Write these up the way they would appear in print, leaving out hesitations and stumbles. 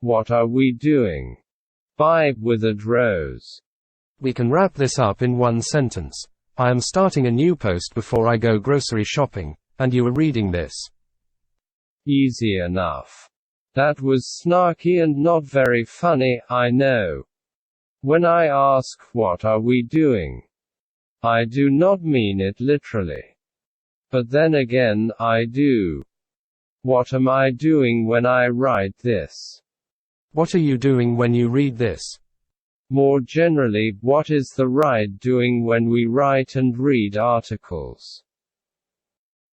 What Are We Doing? By Withered Rose. We can wrap this up in one sentence. I am starting a new post before I go grocery shopping, and you are reading this. Easy enough. That was snarky and not very funny, I know. When I ask, what are we doing? I do not mean it literally. But then again, I do. What am I doing when I write this? What are you doing when you read this? More generally, what is the right doing when we write and read articles?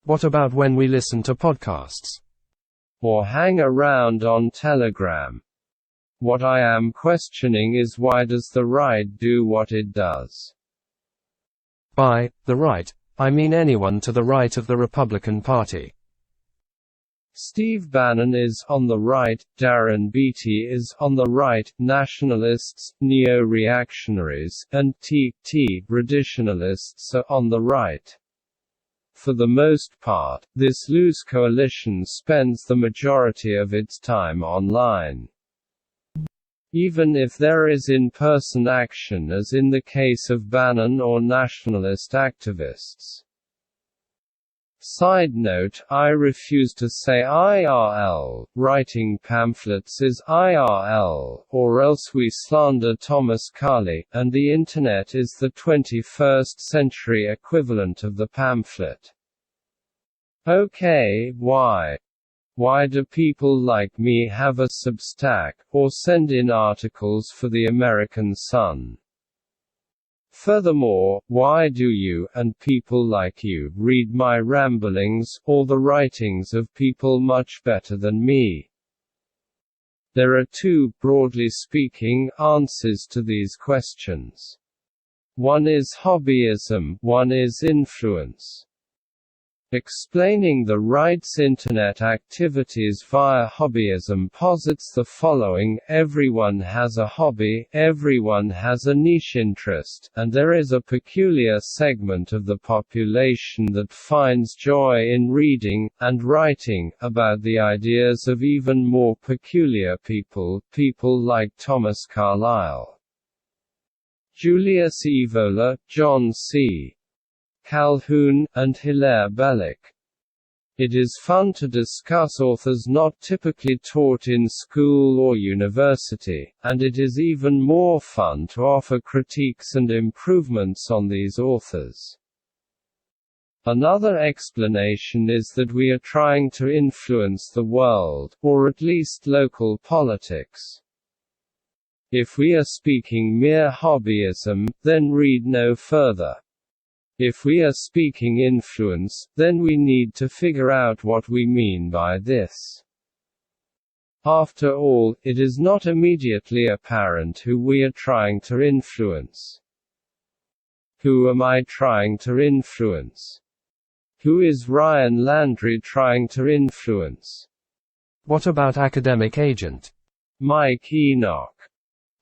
What about when we listen to podcasts? Or hang around on Telegram? What I am questioning is, why does the right do what it does? By the right, I mean anyone to the right of the Republican Party. Steve Bannon is on the right, Darren Beattie is on the right, nationalists, neo-reactionaries, and traditionalists are on the right. For the most part, this loose coalition spends the majority of its time online. Even if there is in-person action, as in the case of Bannon or nationalist activists. Side note, I refuse to say IRL, writing pamphlets is IRL, or else we slander Thomas Carlyle, and the Internet is the 21st century equivalent of the pamphlet. Okay, why? Why do people like me have a Substack, or send in articles for the American Sun? Furthermore, why do you, and people like you, read my ramblings, or the writings of people much better than me? There are two, broadly speaking, answers to these questions. One is hobbyism, one is influence. Explaining the right's Internet activities via hobbyism posits the following: everyone has a hobby, everyone has a niche interest, and there is a peculiar segment of the population that finds joy in reading, and writing, about the ideas of even more peculiar people, people like Thomas Carlyle, Julius Evola, John C. Calhoun, and Hilaire Belloc. It is fun to discuss authors not typically taught in school or university, and it is even more fun to offer critiques and improvements on these authors. Another explanation is that we are trying to influence the world, or at least local politics. If we are speaking mere hobbyism, then read no further. If we are speaking influence, then we need to figure out what we mean by this. After all, it is not immediately apparent who we are trying to influence. Who am I trying to influence? Who is Ryan Landry trying to influence? What about academic agent? Mike Enoch.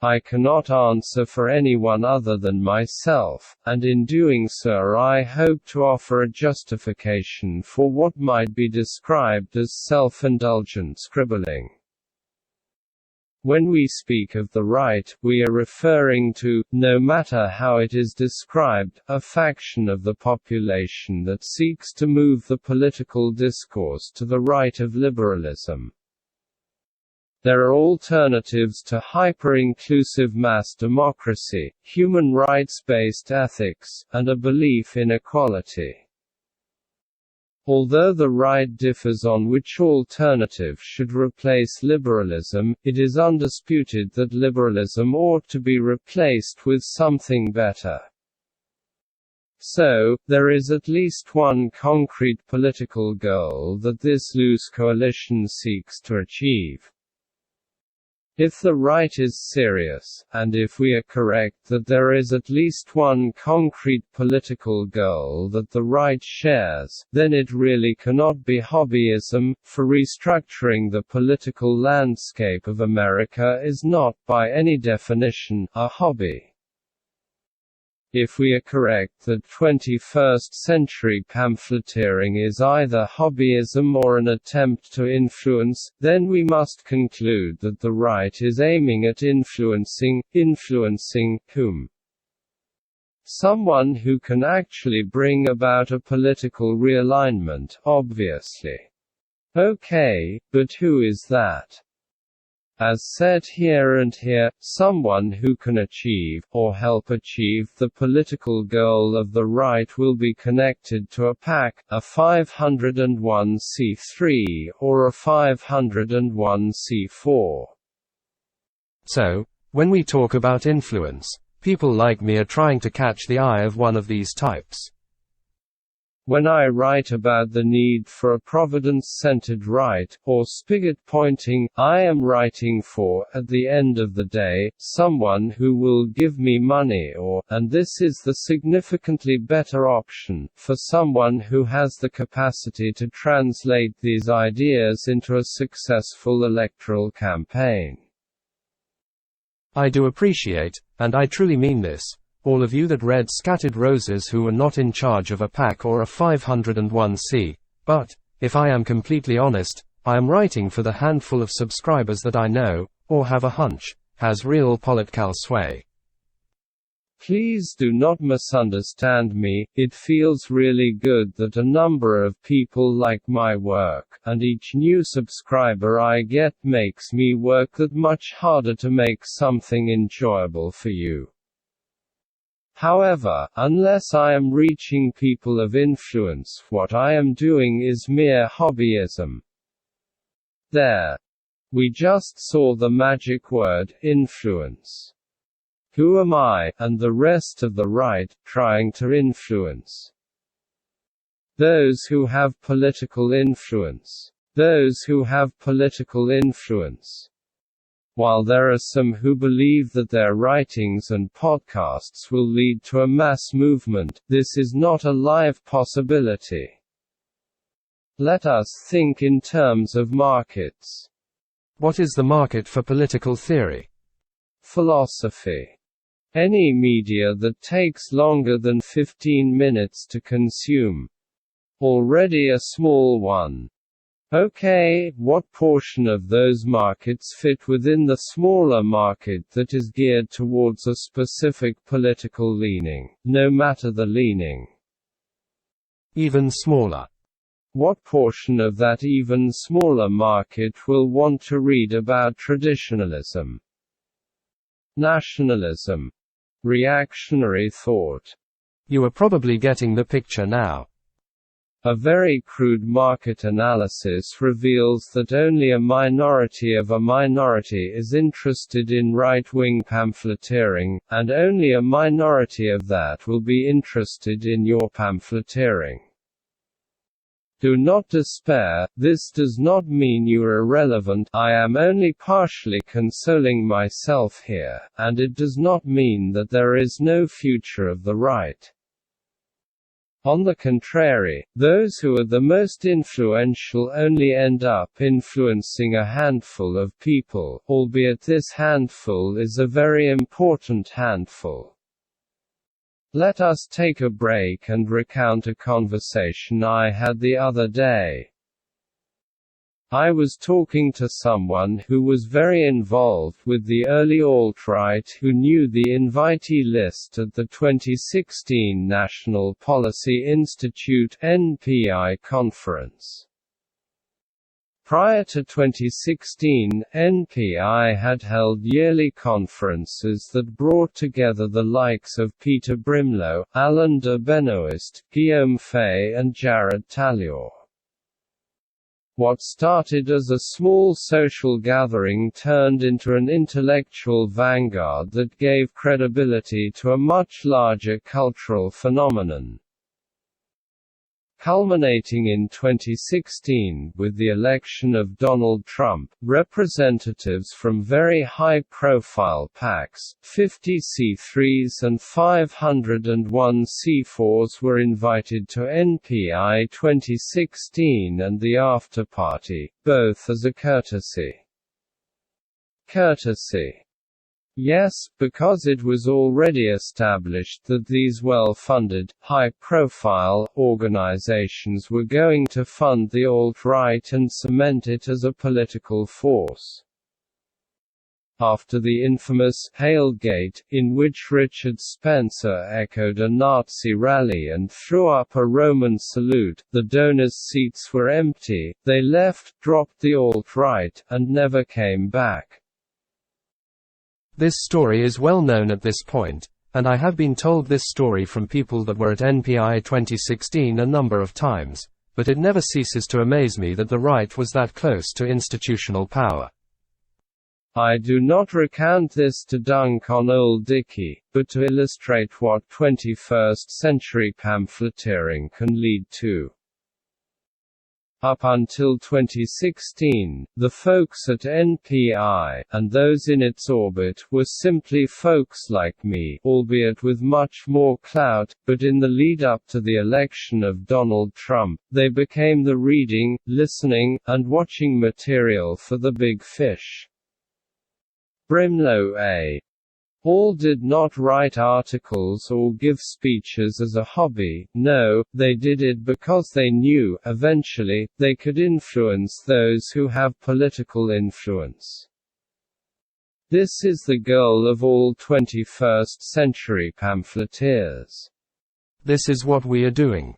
I cannot answer for anyone other than myself, and in doing so I hope to offer a justification for what might be described as self-indulgent scribbling. When we speak of the right, we are referring to, no matter how it is described, a faction of the population that seeks to move the political discourse to the right of liberalism. There are alternatives to hyper-inclusive mass democracy, human rights-based ethics, and a belief in equality. Although the right differs on which alternative should replace liberalism, it is undisputed that liberalism ought to be replaced with something better. So, there is at least one concrete political goal that this loose coalition seeks to achieve. If the right is serious, and if we are correct that there is at least one concrete political goal that the right shares, then it really cannot be hobbyism, for restructuring the political landscape of America is not, by any definition, a hobby. If we are correct that 21st-century pamphleteering is either hobbyism or an attempt to influence, then we must conclude that the right is aiming at influencing whom? Someone who can actually bring about a political realignment, obviously. Okay, but who is that? As said here and here, someone who can achieve, or help achieve, the political goal of the right will be connected to a PAC, a 501c3, or a 501c4. So, when we talk about influence, people like me are trying to catch the eye of one of these types. When I write about the need for a providence-centered right, or spigot-pointing, I am writing for, at the end of the day, someone who will give me money or, and this is the significantly better option, for someone who has the capacity to translate these ideas into a successful electoral campaign. I do appreciate, and I truly mean this, all of you that read Scattered Roses who were not in charge of a PAC or a 501c, but, if I am completely honest, I am writing for the handful of subscribers that I know, or have a hunch, has real political sway. Please do not misunderstand me, it feels really good that a number of people like my work, and each new subscriber I get makes me work that much harder to make something enjoyable for you. However, unless I am reaching people of influence, what I am doing is mere hobbyism. There. We just saw the magic word, influence. Who am I, and the rest of the right, trying to influence? Those who have political influence. Those who have political influence. While there are some who believe that their writings and podcasts will lead to a mass movement, this is not a live possibility. Let us think in terms of markets. What is the market for political theory? Philosophy. Any media that takes longer than 15 minutes to consume. Already a small one. Okay, what portion of those markets fit within the smaller market that is geared towards a specific political leaning, no matter the leaning? Even smaller. What portion of that even smaller market will want to read about traditionalism, nationalism, reactionary thought? You are probably getting the picture now. A very crude market analysis reveals that only a minority of a minority is interested in right-wing pamphleteering, and only a minority of that will be interested in your pamphleteering. Do not despair, this does not mean you are irrelevant, I am only partially consoling myself here, and it does not mean that there is no future of the right. On the contrary, those who are the most influential only end up influencing a handful of people, albeit this handful is a very important handful. Let us take a break and recount a conversation I had the other day. I was talking to someone who was very involved with the early alt-right who knew the invitee list at the 2016 National Policy Institute (NPI) conference. Prior to 2016, NPI had held yearly conferences that brought together the likes of Peter Brimelow, Alain de Benoist, Guillaume Fay and Jared Tallier. What started as a small social gathering turned into an intellectual vanguard that gave credibility to a much larger cultural phenomenon. Culminating in 2016, with the election of Donald Trump, representatives from very high-profile PACs, 50C3s and 501c4s were invited to NPI 2016 and the after-party, both as a courtesy. Yes, because it was already established that these well-funded, high-profile organizations were going to fund the alt-right and cement it as a political force. After the infamous Hailgate, in which Richard Spencer echoed a Nazi rally and threw up a Roman salute, the donors' seats were empty, they left, dropped the alt-right, and never came back. This story is well known at this point, and I have been told this story from people that were at NPI 2016 a number of times, but it never ceases to amaze me that the right was that close to institutional power. I do not recount this to dunk on Old Dickie, but to illustrate what 21st century pamphleteering can lead to. Up until 2016, the folks at NPI, and those in its orbit, were simply folks like me, albeit with much more clout, but in the lead-up to the election of Donald Trump, they became the reading, listening, and watching material for the big fish. Brimlow A. All did not write articles or give speeches as a hobby, no, they did it because they knew, eventually, they could influence those who have political influence. This is the goal of all 21st century pamphleteers. This is what we are doing.